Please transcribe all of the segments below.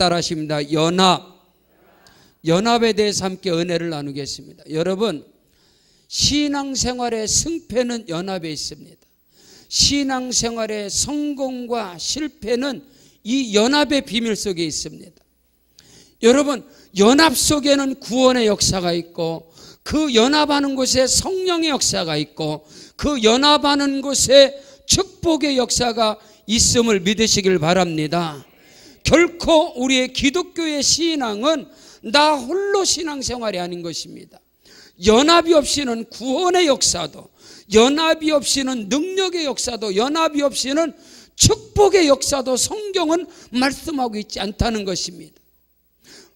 따라하십니다. 연합에 대해서 함께 은혜를 나누겠습니다. 여러분, 신앙생활의 승패는 연합에 있습니다. 신앙생활의 성공과 실패는 이 연합의 비밀 속에 있습니다. 여러분, 연합 속에는 구원의 역사가 있고, 그 연합하는 곳에 성령의 역사가 있고, 그 연합하는 곳에 축복의 역사가 있음을 믿으시길 바랍니다. 결코 우리의 기독교의 신앙은 나 홀로 신앙생활이 아닌 것입니다. 연합이 없이는 구원의 역사도, 연합이 없이는 능력의 역사도, 연합이 없이는 축복의 역사도 성경은 말씀하고 있지 않다는 것입니다.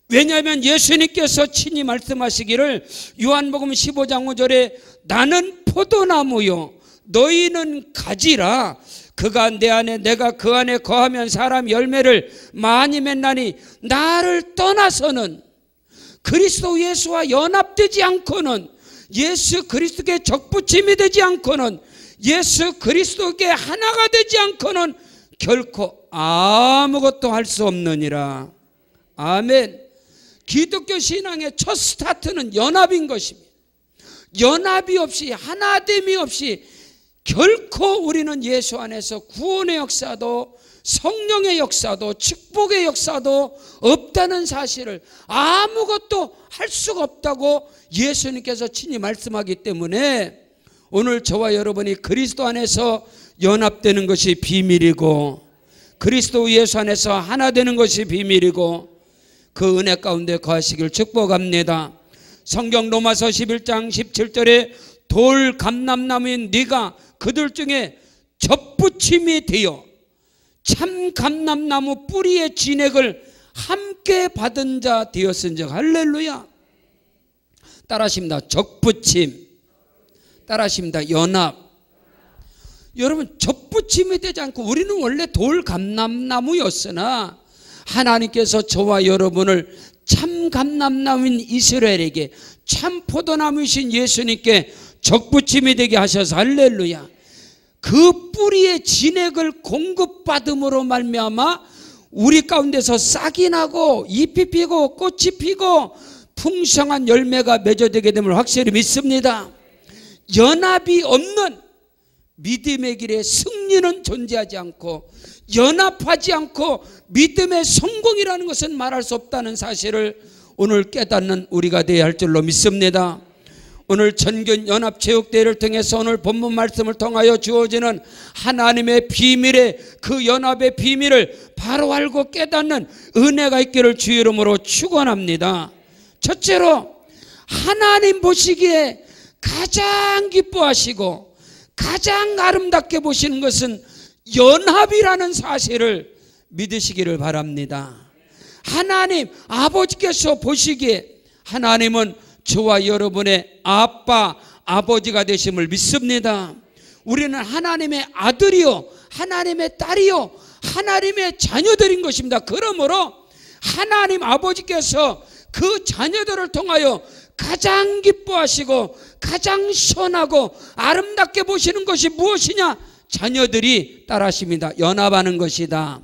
왜냐하면 예수님께서 친히 말씀하시기를 요한복음 15장 5절에 나는 포도나무요 너희는 가지라, 그가 내 안에 내가 그 안에 거하면 사람 열매를 많이 맺나니, 나를 떠나서는 그리스도 예수와 연합되지 않고는, 예수 그리스도께 적붙임이 되지 않고는, 예수 그리스도께 하나가 되지 않고는 결코 아무것도 할 수 없느니라. 아멘. 기독교 신앙의 첫 스타트는 연합인 것입니다. 연합이 없이, 하나됨이 없이 결코 우리는 예수 안에서 구원의 역사도 성령의 역사도 축복의 역사도 없다는 사실을, 아무것도 할 수가 없다고 예수님께서 친히 말씀하기 때문에 오늘 저와 여러분이 그리스도 안에서 연합되는 것이 비밀이고, 그리스도 예수 안에서 하나 되는 것이 비밀이고, 그 은혜 가운데 거하시길 축복합니다. 성경 로마서 11장 17절에 돌 감람나무인 네가 그들 중에 접붙임이 되어 참 감람나무 뿌리의 진액을 함께 받은 자 되었은즉. 할렐루야. 따라하십니다. 접붙임. 따라하십니다. 연합. 여러분, 접붙임이 되지 않고, 우리는 원래 돌 감람나무였으나 하나님께서 저와 여러분을 참 감람나무인 이스라엘에게, 참 포도나무이신 예수님께 적붙임이 되게 하셔서, 할렐루야, 그 뿌리의 진액을 공급받음으로 말미암아 우리 가운데서 싹이 나고 잎이 피고 꽃이 피고 풍성한 열매가 맺어지게 됨을 확실히 믿습니다. 연합이 없는 믿음의 길에 승리는 존재하지 않고, 연합하지 않고 믿음의 성공이라는 것은 말할 수 없다는 사실을 오늘 깨닫는 우리가 되어야 할 줄로 믿습니다. 오늘 전균연합체육대회를 통해서 오늘 본문 말씀을 통하여 주어지는 하나님의 비밀의, 그 연합의 비밀을 바로 알고 깨닫는 은혜가 있기를 주 이름으로 축원합니다. 첫째로, 하나님 보시기에 가장 기뻐하시고 가장 아름답게 보시는 것은 연합이라는 사실을 믿으시기를 바랍니다. 하나님 아버지께서 보시기에 하나님은 저와 여러분의 아빠, 아버지가 되심을 믿습니다. 우리는 하나님의 아들이요 하나님의 딸이요 하나님의 자녀들인 것입니다. 그러므로 하나님 아버지께서 그 자녀들을 통하여 가장 기뻐하시고 가장 선하고 아름답게 보시는 것이 무엇이냐? 자녀들이 따라하십니다. 연합하는 것이다.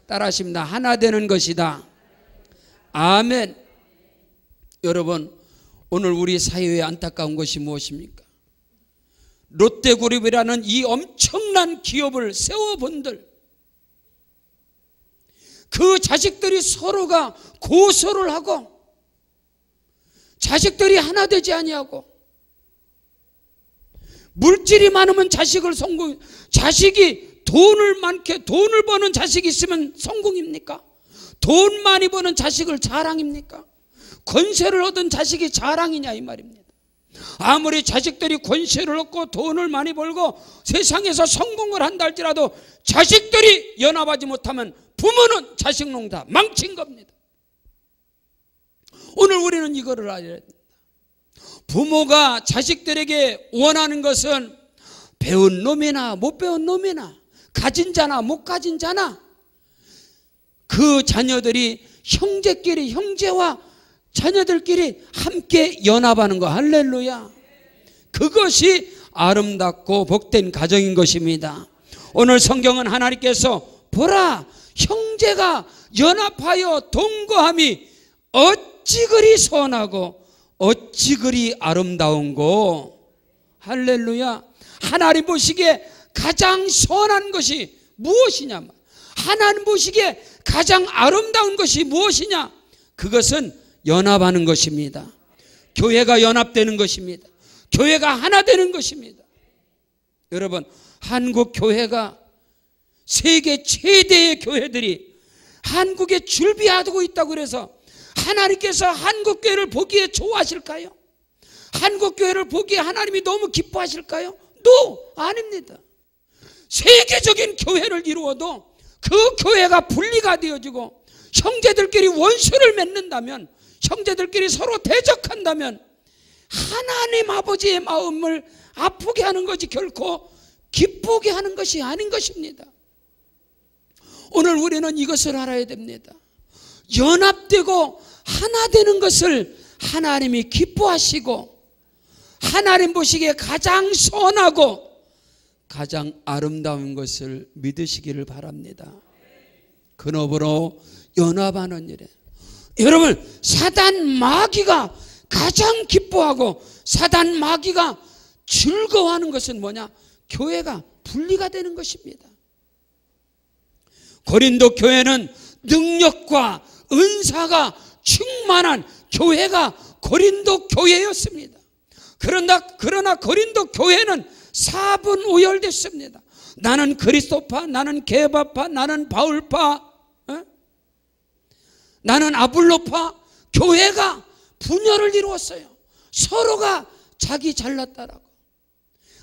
따라하십니다. 하나 되는 것이다. 아멘. 여러분, 오늘 우리 사회에 안타까운 것이 무엇입니까? 롯데그룹이라는 이 엄청난 기업을 세워본들, 그 자식들이 서로가 고소를 하고 자식들이 하나 되지 아니하고, 물질이 많으면 자식이 돈을 버는 자식이 있으면 성공입니까? 돈 많이 버는 자식을 자랑입니까? 권세를 얻은 자식이 자랑이냐 이 말입니다. 아무리 자식들이 권세를 얻고 돈을 많이 벌고 세상에서 성공을 한다 할지라도 자식들이 연합하지 못하면 부모는 자식 농사 망친 겁니다. 오늘 우리는 이거를 알아야 됩니다. 부모가 자식들에게 원하는 것은 배운 놈이나 못 배운 놈이나 가진 자나 못 가진 자나 그 자녀들이 형제끼리, 형제와 자녀들끼리 함께 연합하는 거. 할렐루야. 그것이 아름답고 복된 가정인 것입니다. 오늘 성경은 하나님께서 보라 형제가 연합하여 동거함이 어찌 그리 선하고 어찌 그리 아름다운고. 할렐루야. 하나님 보시기에 가장 선한 것이 무엇이냐? 하나님 보시기에 가장 아름다운 것이 무엇이냐? 그것은 연합하는 것입니다. 교회가 연합되는 것입니다. 교회가 하나 되는 것입니다. 여러분, 한국 교회가 세계 최대의 교회들이 한국에 줄비하고 있다고 그래서 하나님께서 한국 교회를 보기에 좋아하실까요? 한국 교회를 보기에 하나님이 너무 기뻐하실까요? No, 아닙니다. 세계적인 교회를 이루어도 그 교회가 분리가 되어지고 형제들끼리 원수를 맺는다면, 형제들끼리 서로 대적한다면 하나님 아버지의 마음을 아프게 하는 것이 결코 기쁘게 하는 것이 아닌 것입니다. 오늘 우리는 이것을 알아야 됩니다. 연합되고 하나 되는 것을 하나님이 기뻐하시고 하나님 보시기에 가장 선하고 가장 아름다운 것을 믿으시기를 바랍니다. 근업으로 연합하는 일에, 여러분, 사단 마귀가 가장 기뻐하고 사단 마귀가 즐거워하는 것은 뭐냐? 교회가 분리가 되는 것입니다. 고린도 교회는 능력과 은사가 충만한 교회가 고린도 교회였습니다. 그러나 고린도 교회는 사분오열됐습니다. 나는 그리스도파, 나는 게바파, 나는 바울파, 나는 아볼로파. 교회가 분열을 이루었어요. 서로가 자기 잘났다라고.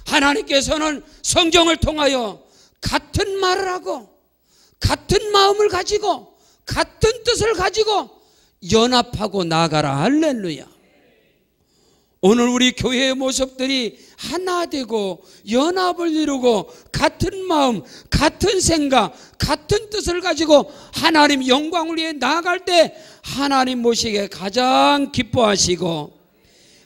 하나님께서는 성경을 통하여 같은 말을 하고 같은 마음을 가지고 같은 뜻을 가지고 연합하고 나아가라. 할렐루야. 오늘 우리 교회의 모습들이 하나 되고 연합을 이루고 같은 마음, 같은 생각, 같은 뜻을 가지고 하나님 영광을 위해 나아갈 때 하나님 보시기에 가장 기뻐하시고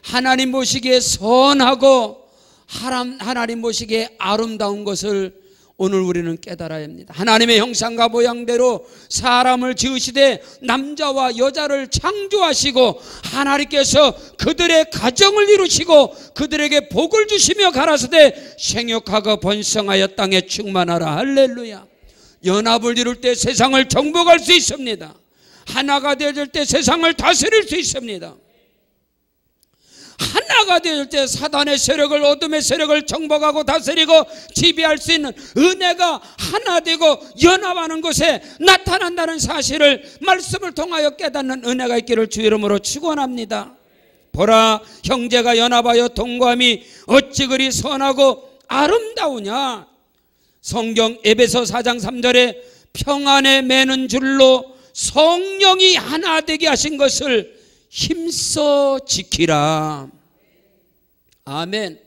하나님 보시기에 선하고 하나님 보시기에 아름다운 것을 오늘 우리는 깨달아야 합니다. 하나님의 형상과 모양대로 사람을 지으시되 남자와 여자를 창조하시고 하나님께서 그들의 가정을 이루시고 그들에게 복을 주시며 가라사대 생육하고 번성하여 땅에 충만하라. 할렐루야. 연합을 이룰 때 세상을 정복할 수 있습니다. 하나가 되어질 때 세상을 다스릴 수 있습니다. 하나가 될 때 사단의 세력을, 어둠의 세력을 정복하고 다스리고 지배할 수 있는 은혜가 하나 되고 연합하는 곳에 나타난다는 사실을 말씀을 통하여 깨닫는 은혜가 있기를 주 이름으로 축원합니다. 보라, 형제가 연합하여 동거함이 어찌 그리 선하고 아름다우냐. 성경 에베소 4장 3절에 평안에 매는 줄로 성령이 하나 되게 하신 것을 힘써 지키라. 아멘.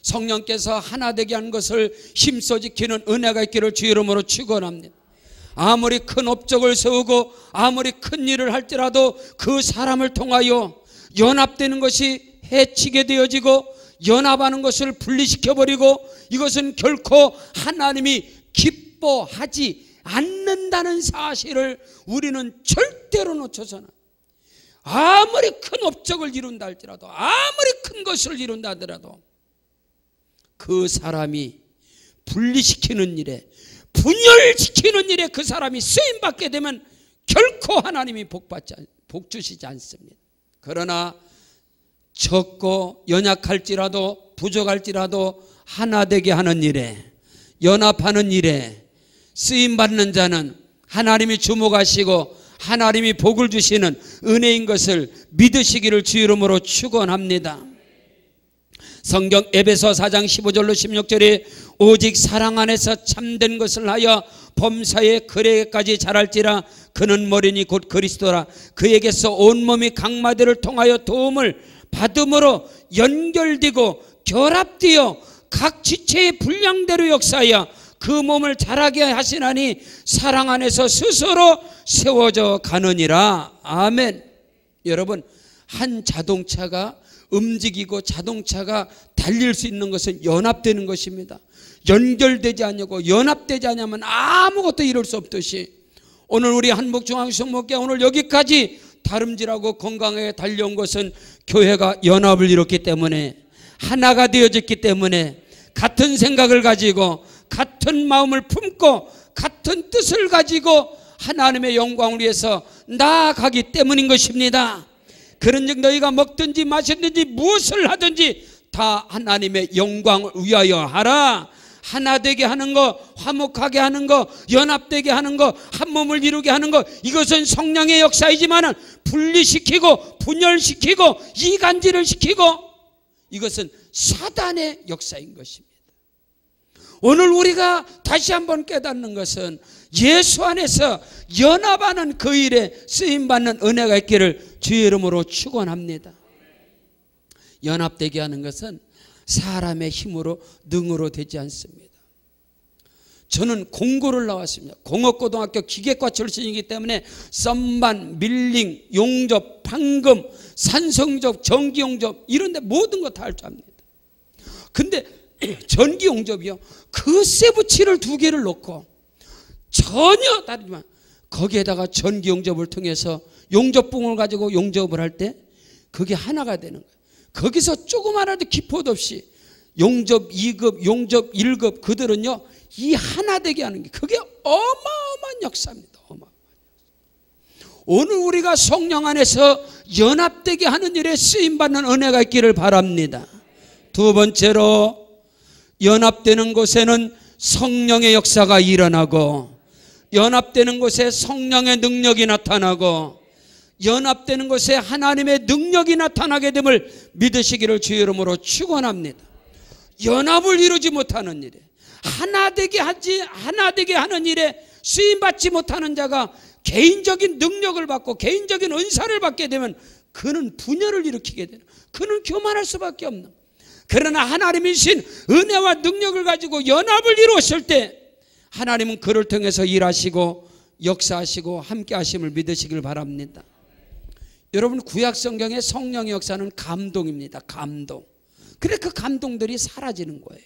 성령께서 하나 되게 한 것을 힘써 지키는 은혜가 있기를 주 이름으로 축원합니다. 아무리 큰 업적을 세우고 아무리 큰 일을 할지라도 그 사람을 통하여 연합되는 것이 해치게 되어지고 연합하는 것을 분리시켜버리고 이것은 결코 하나님이 기뻐하지 않는다는 사실을 우리는 절대로 놓쳐서는, 아무리 큰 업적을 이룬다 할지라도, 아무리 큰 것을 이룬다 하더라도 그 사람이 분리시키는 일에, 분열시키는 일에 그 사람이 쓰임받게 되면 결코 하나님이 복 주시지 않습니다. 그러나 적고 연약할지라도 부족할지라도 하나 되게 하는 일에, 연합하는 일에 쓰임받는 자는 하나님이 주목하시고 하나님이 복을 주시는 은혜인 것을 믿으시기를 주 이름으로 축원합니다. 성경 에베소 4장 15절로 16절에 오직 사랑 안에서 참된 것을 하여 범사의 그에게까지 자랄지라. 그는 머리니 곧 그리스도라. 그에게서 온몸이 각마디를 통하여 도움을 받음으로 연결되고 결합되어 각 지체의 분량대로 역사하여 그 몸을 자라게 하시나니 사랑 안에서 스스로 세워져 가느니라. 아멘. 여러분, 한 자동차가 움직이고 자동차가 달릴 수 있는 것은 연합되는 것입니다. 연결되지 않고 연합되지 않으면 아무것도 이룰 수 없듯이 오늘 우리 한북중앙성목회 오늘 여기까지 다름질하고 건강하게 달려온 것은 교회가 연합을 이뤘기 때문에, 하나가 되어졌기 때문에, 같은 생각을 가지고 같은 마음을 품고 같은 뜻을 가지고 하나님의 영광을 위해서 나아가기 때문인 것입니다. 그런즉 너희가 먹든지 마시든지 무엇을 하든지 다 하나님의 영광을 위하여 하라. 하나 되게 하는 거, 화목하게 하는 거, 연합되게 하는 거, 한 몸을 이루게 하는 거, 이것은 성령의 역사이지만 분리시키고 분열시키고 이간질을 시키고 이것은 사단의 역사인 것입니다. 오늘 우리가 다시 한번 깨닫는 것은 예수 안에서 연합하는 그 일에 쓰임받는 은혜가 있기를 주의 이름으로 축원합니다. 연합되게 하는 것은 사람의 힘으로 능으로 되지 않습니다. 저는 공고를 나왔습니다. 공업고등학교 기계과 출신이기 때문에 썸반, 밀링, 용접, 판금, 산성접, 전기용접 이런 데 모든 거 다 할 줄 압니다. 근데 전기용접이요, 그 세부치를 2개를 놓고 전혀 다르지만 거기에다가 전기용접을 통해서 용접봉을 가지고 용접을 할 때 그게 하나가 되는 거예요. 거기서 조그마하도 기포도 없이 용접 2급, 용접 1급 그들은요 이 하나 되게 하는 게 그게 어마어마한 역사입니다. 오늘 우리가 성령 안에서 연합되게 하는 일에 쓰임받는 은혜가 있기를 바랍니다. 두 번째로, 연합되는 곳에는 성령의 역사가 일어나고, 연합되는 곳에 성령의 능력이 나타나고, 연합되는 곳에 하나님의 능력이 나타나게 됨을 믿으시기를 주의 이름으로 축원합니다. 연합을 이루지 못하는 일에, 하나 되게 하는 일에 쓰임받지 못하는 자가 개인적인 능력을 받고 개인적인 은사를 받게 되면 그는 분열을 일으키게 되는, 그는 교만할 수밖에 없는. 그러나 하나님이신 은혜와 능력을 가지고 연합을 이루었을 때 하나님은 그를 통해서 일하시고 역사하시고 함께 하심을 믿으시길 바랍니다. 여러분, 구약 성경의 성령의 역사는 감동입니다. 감동. 그래 그 감동들이 사라지는 거예요.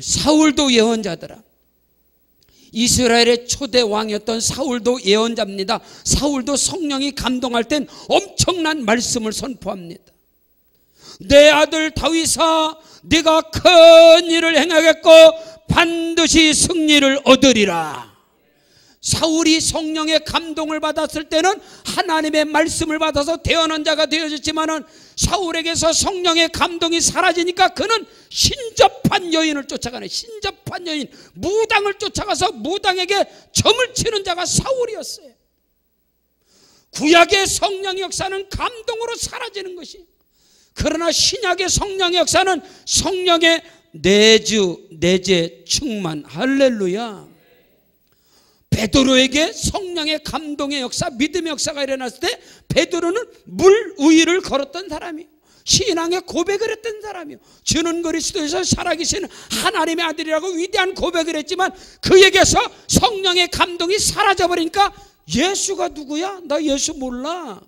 사울도 예언자더라. 이스라엘의 초대 왕이었던 사울도 예언자입니다. 사울도 성령이 감동할 땐 엄청난 말씀을 선포합니다. 내 아들 다윗아, 네가 큰 일을 행하겠고 반드시 승리를 얻으리라. 사울이 성령의 감동을 받았을 때는 하나님의 말씀을 받아서 대언한 자가 되어졌지만은 사울에게서 성령의 감동이 사라지니까 그는 신접한 여인을 쫓아가네. 신접한 여인, 무당을 쫓아가서 무당에게 점을 치는 자가 사울이었어요. 구약의 성령의 역사는 감동으로 사라지는 것이, 그러나 신약의 성령의 역사는 성령의 내주, 내재, 충만. 할렐루야. 베드로에게 성령의 감동의 역사, 믿음의 역사가 일어났을 때 베드로는 물 위를 걸었던 사람이에요. 신앙의 고백을 했던 사람이에요. 주는 그리스도에서 살아계신 하나님의 아들이라고 위대한 고백을 했지만 그에게서 성령의 감동이 사라져버리니까 예수가 누구야? 나 예수 몰라.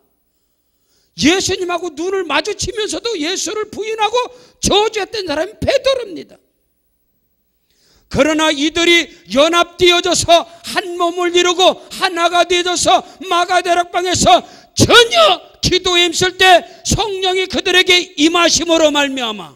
예수님하고 눈을 마주치면서도 예수를 부인하고 저주했던 사람이 베드로입니다. 그러나 이들이 연합되어져서 한 몸을 이루고 하나가 되어져서 마가다락방에서 전혀 기도에 힘쓸 때 성령이 그들에게 임하심으로 말미암아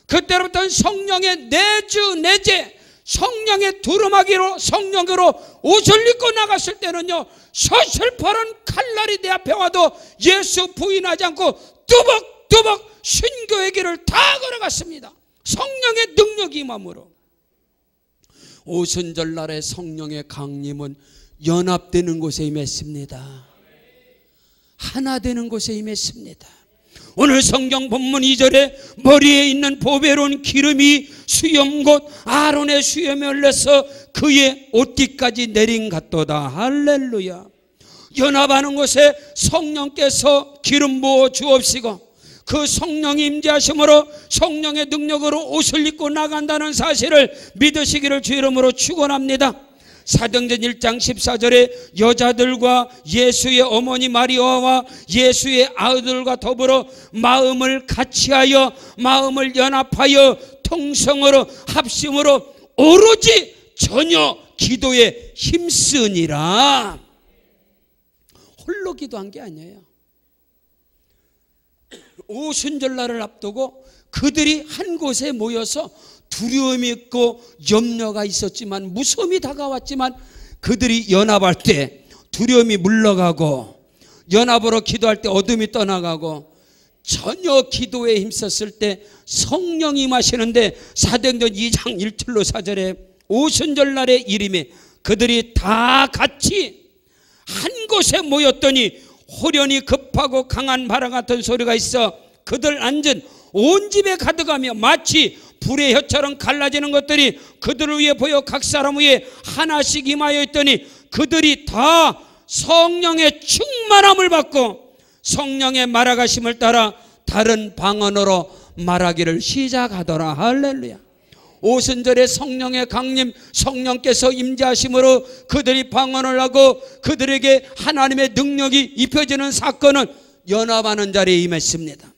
그때부터는 성령의 내주, 내재, 성령의 두루마기로 성령으로 옷을 입고 나갔을 때는요, 서슬퍼런 칼날이 내 앞에 와도 예수 부인하지 않고 뚜벅뚜벅 신교의 길을 다 걸어갔습니다. 성령의 능력이 임함으로. 오순절날의 성령의 강림은 연합되는 곳에 임했습니다. 하나 되는 곳에 임했습니다. 오늘 성경 본문 2절에 머리에 있는 보배로운 기름이 수염곧 아론의 수염에 흘려서 그의 옷깃까지 내린 같도다. 할렐루야. 연합하는 곳에 성령께서 기름 부어 주옵시고 그 성령이 임재하심으로 성령의 능력으로 옷을 입고 나간다는 사실을 믿으시기를 주 이름으로 축원합니다. 사도행전 1장 14절에 여자들과 예수의 어머니 마리아와 예수의 아들과 더불어 마음을 같이하여 마음을 연합하여 통성으로 합심으로 오로지 전혀 기도에 힘쓰니라. 홀로 기도한 게 아니에요. 오순절날을 앞두고 그들이 한 곳에 모여서 두려움이 있고 염려가 있었지만, 무서움이 다가왔지만 그들이 연합할 때 두려움이 물러가고, 연합으로 기도할 때 어둠이 떠나가고, 전혀 기도에 힘썼을 때 성령이 임하시는데, 사도행전 2장 1절로 4절에 오순절날의 일임에 그들이 다 같이 한 곳에 모였더니 호련히 급하고 강한 바람 같은 소리가 있어 그들 앉은 온 집에 가득하며 마치 불의 혀처럼 갈라지는 것들이 그들을 위해 보여 각 사람 위에 하나씩 임하여 있더니 그들이 다 성령의 충만함을 받고 성령의 말하가심을 따라 다른 방언으로 말하기를 시작하더라. 할렐루야. 오순절에 성령의 강림, 성령께서 임재하심으로 그들이 방언을 하고 그들에게 하나님의 능력이 입혀지는 사건은 연합하는 자리에 임했습니다.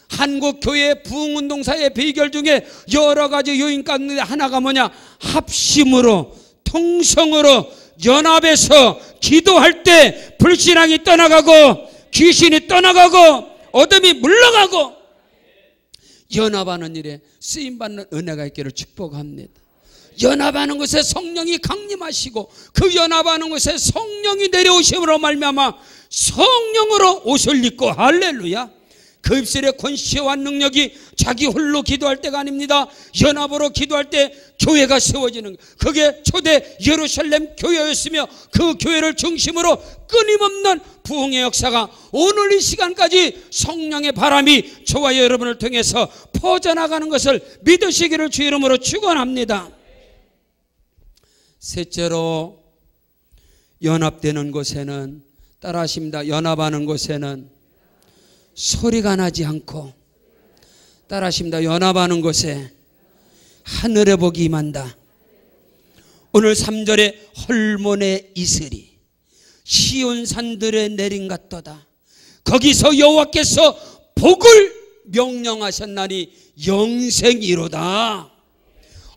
한국교회 부흥운동사의 비결 중에 여러 가지 요인 가운데 하나가 뭐냐? 합심으로, 통성으로, 연합해서 기도할 때 불신앙이 떠나가고 귀신이 떠나가고 어둠이 물러가고 연합하는 일에 쓰임받는 은혜가 있기를 축복합니다. 연합하는 것에 성령이 강림하시고 그 연합하는 것에 성령이 내려오심으로 말미암아 성령으로 옷을 입고, 할렐루야, 그 입술의 권세와 능력이 자기 홀로 기도할 때가 아닙니다. 연합으로 기도할 때 교회가 세워지는, 그게 초대 예루살렘 교회였으며 그 교회를 중심으로 끊임없는 부흥의 역사가 오늘 이 시간까지 성령의 바람이 저와 여러분을 통해서 퍼져나가는 것을 믿으시기를 주 이름으로 축원합니다. 셋째로, 연합되는 곳에는, 따라하십니다, 연합하는 곳에는 소리가 나지 않고, 따라하십니다, 연합하는 곳에 하늘의 복이 임한다. 오늘 3절에 헐몬의 이슬이 시온 산들에 내린 같도다. 거기서 여호와께서 복을 명령하셨나니 영생이로다.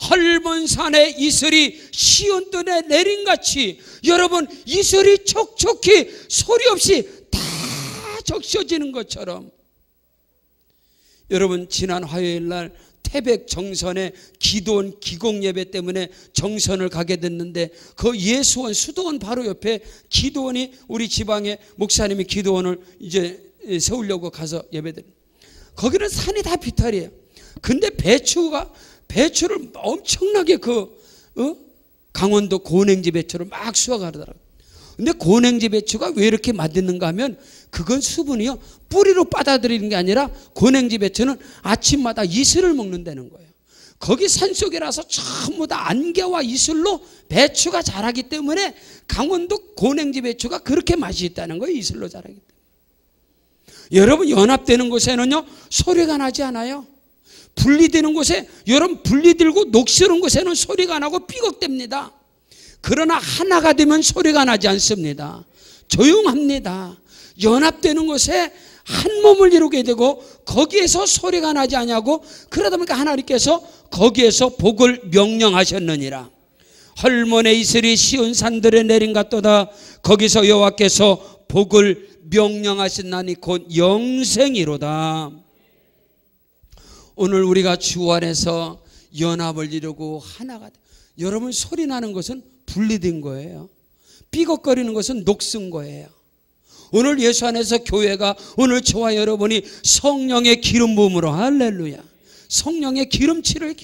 헐몬산의 이슬이 시온 뜰에 내린같이 여러분, 이슬이 촉촉히 소리 없이 다 적셔지는 것처럼, 여러분 지난 화요일날 태백 정선에 기도원 기공 예배 때문에 정선을 가게 됐는데 그 예수원 수도원 바로 옆에 기도원이, 우리 지방에 목사님이 기도원을 이제 세우려고 가서 예배드립니다. 거기는 산이 다 비탈이에요. 근데 배추를 엄청나게 강원도 고냉지 배추를 막 수확하더라고요. 근데 고냉지 배추가 왜 이렇게 맛있는가 하면 그건 수분이요, 뿌리로 빨아들이는 게 아니라 고냉지 배추는 아침마다 이슬을 먹는다는 거예요. 거기 산속이라서 전부 다 안개와 이슬로 배추가 자라기 때문에 강원도 고냉지 배추가 그렇게 맛이 있다는 거예요. 이슬로 자라기 때문에. 여러분, 연합되는 곳에는요 소리가 나지 않아요. 분리되는 곳에, 여러분 분리되고 녹슬은 곳에는 소리가 나고 삐걱댑니다. 그러나 하나가 되면 소리가 나지 않습니다. 조용합니다. 연합되는 곳에 한 몸을 이루게 되고 거기에서 소리가 나지 않냐고, 그러다 보니까 하나님께서 거기에서 복을 명령하셨느니라. 헐몬의 이슬이 시온 산들에 내린 같도다. 거기서 여호와께서 복을 명령하셨나니 곧 영생이로다. 오늘 우리가 주 안에서 연합을 이루고 하나가 돼. 여러분, 소리 나는 것은 분리된 거예요. 삐걱거리는 것은 녹슨 거예요. 오늘 예수 안에서 교회가, 오늘 저와 여러분이 성령의 기름 부음으로, 할렐루야, 성령의 기름칠을.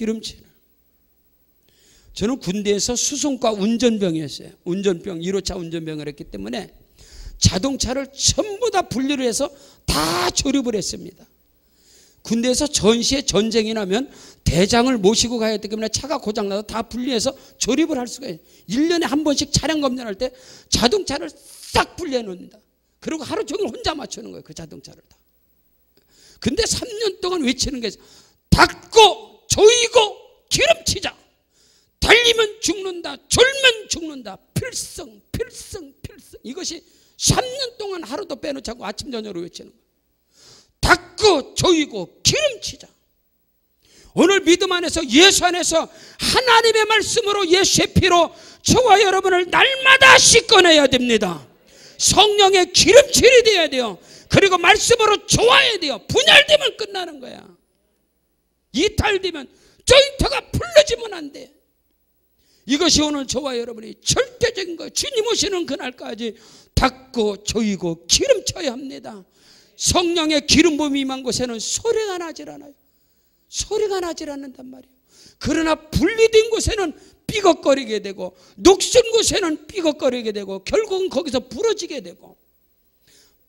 저는 군대에서 수송과 운전병이었어요. 운전병, 1호차 운전병을 했기 때문에 자동차를 전부 다 분리를 해서 다 조립을 했습니다. 군대에서 전시에 전쟁이 나면 대장을 모시고 가야 되기 때문에 차가 고장나서 다 분리해서 조립을 할 수가 있어요. 1년에 한 번씩 차량 검진할 때 자동차를 싹 분리해 놓습니다. 그리고 하루 종일 혼자 맞추는 거예요, 그 자동차를 다. 근데 3년 동안 외치는 게 닦고 조이고 기름치자. 달리면 죽는다, 졸면 죽는다, 필승. 이것이 3년 동안 하루도 빼놓지 않고 아침 저녁으로 외치는 거예요. 닦고 조이고 기름치자. 오늘 믿음 안에서 예수 안에서 하나님의 말씀으로 예수의 피로 저와 여러분을 날마다 씻어내야 됩니다. 성령의 기름칠이 되어야 돼요. 그리고 말씀으로 좋아야 돼요. 분열되면 끝나는 거야. 이탈되면 조인트가 풀려지면 안 돼. 이것이 오늘 저와 여러분이 절대적인 거예요. 주님 오시는 그날까지 닦고 조이고 기름쳐야 합니다. 성령의 기름 부음이 임한 곳에는 소리가 나질 않아요. 소리가 나질 않는단 말이에요. 그러나 분리된 곳에는 삐걱거리게 되고 녹슨 곳에는 삐걱거리게 되고 결국은 거기서 부러지게 되고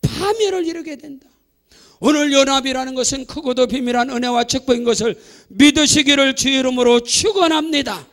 파멸을 이루게 된다. 오늘 연합이라는 것은 크고도 비밀한 은혜와 축복인 것을 믿으시기를 주의 이름으로 축원합니다.